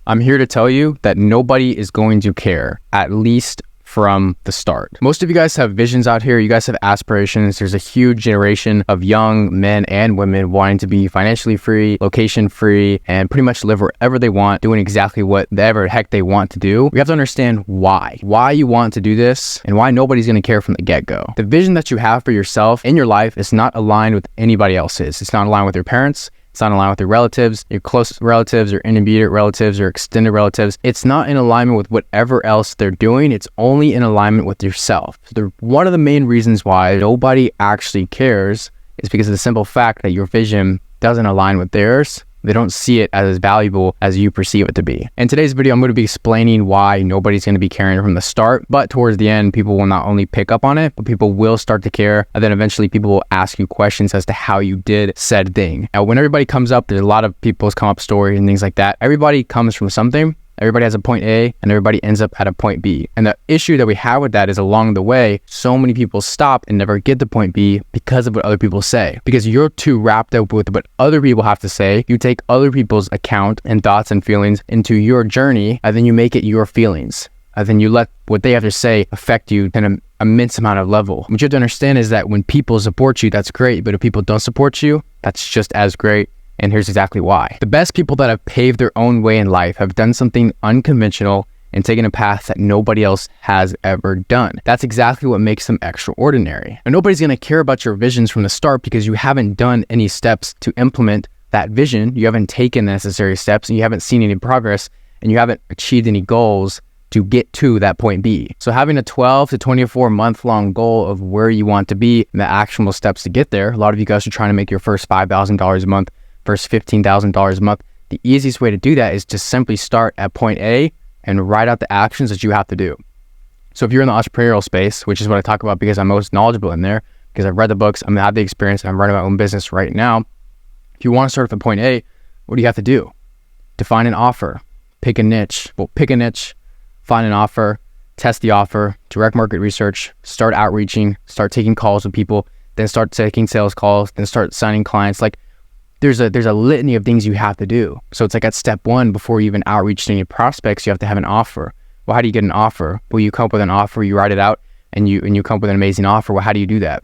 I'm here to tell you that nobody is going to care, at least from the start. Most of you guys have visions out here. You guys have aspirations. There's a huge generation of young men and women wanting to be financially free, location free, and pretty much live wherever they want, doing exactly whatever heck they want to do. We have to understand why you want to do this and why nobody's going to care from the get-go. The vision that you have for yourself in your life is not aligned with anybody else's. It's not aligned with your parents. It's not in alignment with your relatives, your close relatives, your intermediate relatives, or extended relatives. It's not in alignment with whatever else they're doing. It's only in alignment with yourself. So one of the main reasons why nobody actually cares is because of the simple fact that your vision doesn't align with theirs. They don't see it as valuable as you perceive it to be. In today's video, I'm going to be explaining why nobody's going to be caring from the start, but towards the end, people will not only pick up on it, but people will start to care. And then eventually people will ask you questions as to how you did said thing. Now, when everybody comes up, there's a lot of people's come up stories and things like that. Everybody comes from something. Everybody has a point A and everybody ends up at a point B. And the issue that we have with that is along the way, so many people stop and never get to point B because of what other people say. Because you're too wrapped up with what other people have to say. You take other people's account and thoughts and feelings into your journey, and then you make it your feelings. And then you let what they have to say affect you in an immense amount of level. What you have to understand is that when people support you, that's great. But if people don't support you, that's just as great. And here's exactly why. The best people that have paved their own way in life have done something unconventional and taken a path that nobody else has ever done. That's exactly what makes them extraordinary. And nobody's gonna care about your visions from the start because you haven't done any steps to implement that vision. You haven't taken the necessary steps and you haven't seen any progress and you haven't achieved any goals to get to that point B. So having a 12 to 24 month long goal of where you want to be and the actionable steps to get there. A lot of you guys are trying to make your first $5,000 a month, first $15,000 a month. The easiest way to do that is to simply start at point A and write out the actions that you have to do. So if you're in the entrepreneurial space, which is what I talk about because I'm most knowledgeable in there, because I've read the books, I'm had the experience, I'm running my own business right now. If you want to start at point A, what do you have to do? Define an offer, pick a niche. Well, pick a niche, find an offer, test the offer, direct market research, start outreaching, start taking calls with people, then start taking sales calls, then start signing clients. Like, there's a litany of things you have to do. So it's like at step one, before you even outreach to any prospects, you have to have an offer. Well, how do you get an offer? Well, you come up with an offer, you write it out, and you come up with an amazing offer. Well, how do you do that?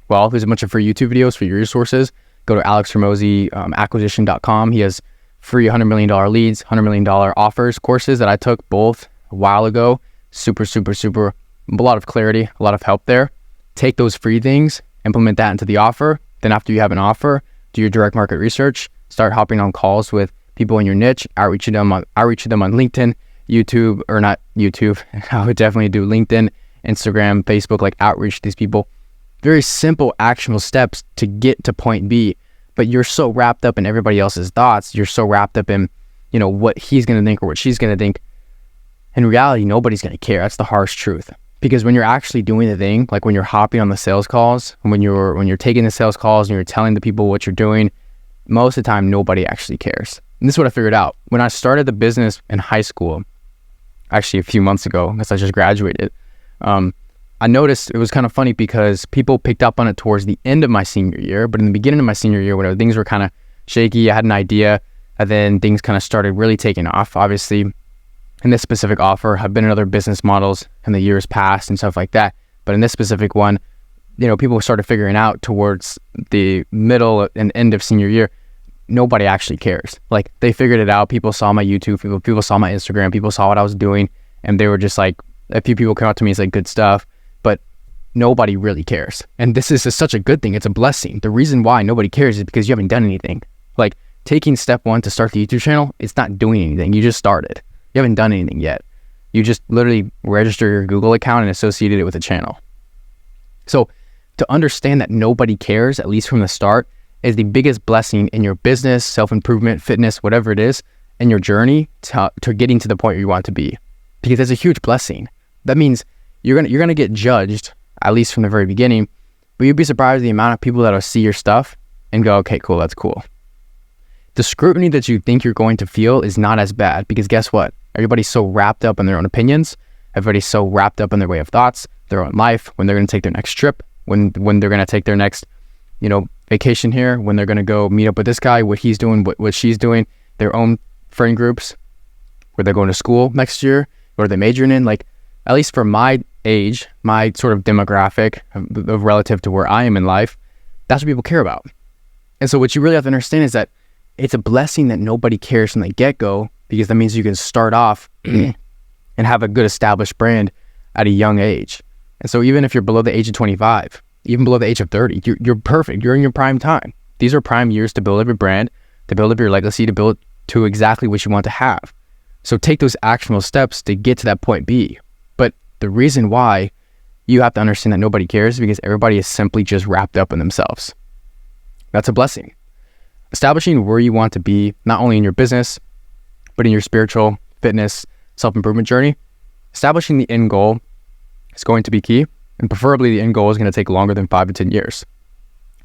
Well, there's a bunch of free YouTube videos for your resources. Go to alexramosi.acquisition.com. He has free $100 million leads, $100 million offers, courses that I took both a while ago. Super, a lot of clarity, a lot of help there. Take those free things, implement that into the offer. Then after you have an offer, do your direct market research, start hopping on calls with people in your niche, outreach to them on LinkedIn, YouTube, or not YouTube. I would definitely do LinkedIn, Instagram, Facebook, like outreach to these people. Very simple, actionable steps to get to point B. But you're so wrapped up in everybody else's thoughts. You're so wrapped up in, what he's going to think or what she's going to think. In reality, nobody's going to care. That's the harsh truth. Because when you're actually doing the thing, like when you're hopping on the sales calls, when you're taking the sales calls and you're telling the people what you're doing, most of the time, nobody actually cares. And this is what I figured out. When I started the business in high school, actually a few months ago, because I just graduated, I noticed it was kind of funny because people picked up on it towards the end of my senior year, but in the beginning of my senior year, when things were kind of shaky, I had an idea, and then things kind of started really taking off. Obviously, in this specific offer, I've been in other business models in the years past and stuff like that. But in this specific one, people started figuring out towards the middle and end of senior year, nobody actually cares. Like, they figured it out. People saw my YouTube, people saw my Instagram, people saw what I was doing, and they were just like, a few people came up to me and said, good stuff, but nobody really cares. And this is such a good thing. It's a blessing. The reason why nobody cares is because you haven't done anything. Like, taking step one to start the YouTube channel, it's not doing anything. You just started. You haven't done anything yet. You just literally register your Google account and associated it with a channel. So to understand that nobody cares, at least from the start, is the biggest blessing in your business, self-improvement, fitness, whatever it is, in your journey to getting to the point where you want to be. Because it's a huge blessing. That means you're gonna get judged, at least from the very beginning, but you'd be surprised the amount of people that'll see your stuff and go, okay, cool, that's cool. The scrutiny that you think you're going to feel is not as bad, because guess what? Everybody's so wrapped up in their own opinions. Everybody's so wrapped up in their way of thoughts, their own life, when they're going to take their next trip, when they're going to take their next, vacation here, when they're going to go meet up with this guy, what he's doing, what she's doing, their own friend groups. where they're going to school next year, what are they majoring in. Like, at least for my age, my sort of demographic of relative to where I am in life, that's what people care about. And so what you really have to understand is that it's a blessing that nobody cares from the get-go, because that means you can start off and have a good established brand at a young age. And so even if you're below the age of 25, even below the age of 30, you're perfect. You're in your prime time. These are prime years to build up your brand, to build up your legacy, to build to exactly what you want to have. So take those actionable steps to get to that point B. But the reason why you have to understand that nobody cares is because everybody is simply just wrapped up in themselves. That's a blessing. Establishing where you want to be, not only in your business, but in your spiritual, fitness, self-improvement journey, establishing the end goal is going to be key. And preferably the end goal is going to take longer than 5 to 10 years.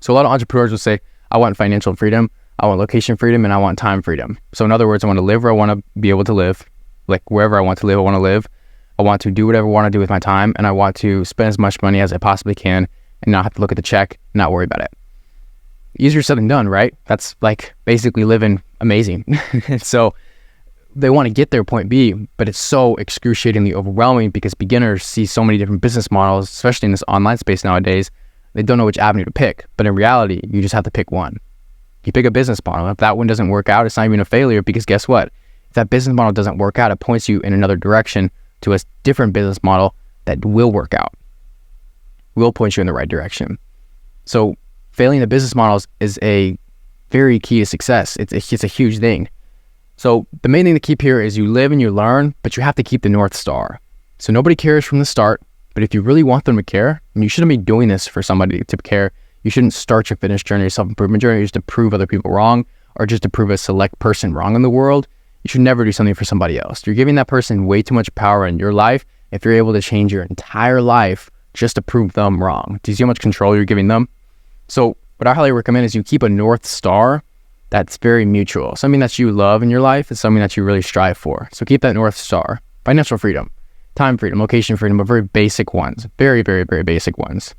So a lot of entrepreneurs will say, I want financial freedom, I want location freedom, and I want time freedom. So in other words, I want to live where I want to be able to live, like wherever I want to live, I want to live. I want to do whatever I want to do with my time, and I want to spend as much money as I possibly can and not have to look at the check, not worry about it. Easier said than done, right? That's like basically living amazing. So they want to get their point B, but it's so excruciatingly overwhelming because beginners see so many different business models, especially in this online space nowadays. They don't know which avenue to pick. But in reality, you just have to pick one. You pick a business model. If that one doesn't work out, it's not even a failure, because guess what? If that business model doesn't work out, it points you in another direction to a different business model that will work out, will point you in the right direction. So failing the business models is a very key to success. It's a huge thing. So the main thing to keep here is you live and you learn, but you have to keep the North Star. So nobody cares from the start, but if you really want them to care, and you shouldn't be doing this for somebody to care, you shouldn't start your fitness journey, your self-improvement journey just to prove other people wrong, or just to prove a select person wrong in the world. You should never do something for somebody else. You're giving that person way too much power in your life if you're able to change your entire life just to prove them wrong. Do you see how much control you're giving them? So what I highly recommend is you keep a North Star that's very mutual. Something that you love in your life is something that you really strive for. So keep that North Star. Financial freedom, time freedom, location freedom, but very basic ones. Very, very, very basic ones.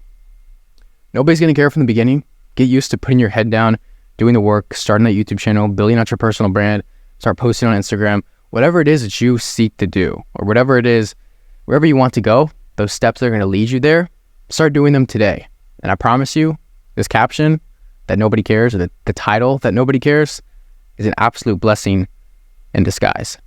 Nobody's going to care from the beginning. Get used to putting your head down, doing the work, starting that YouTube channel, building out your personal brand, start posting on Instagram, whatever it is that you seek to do, or whatever it is, wherever you want to go, those steps that are going to lead you there, start doing them today. And I promise you, this caption that nobody cares, or the title that nobody cares, is an absolute blessing in disguise.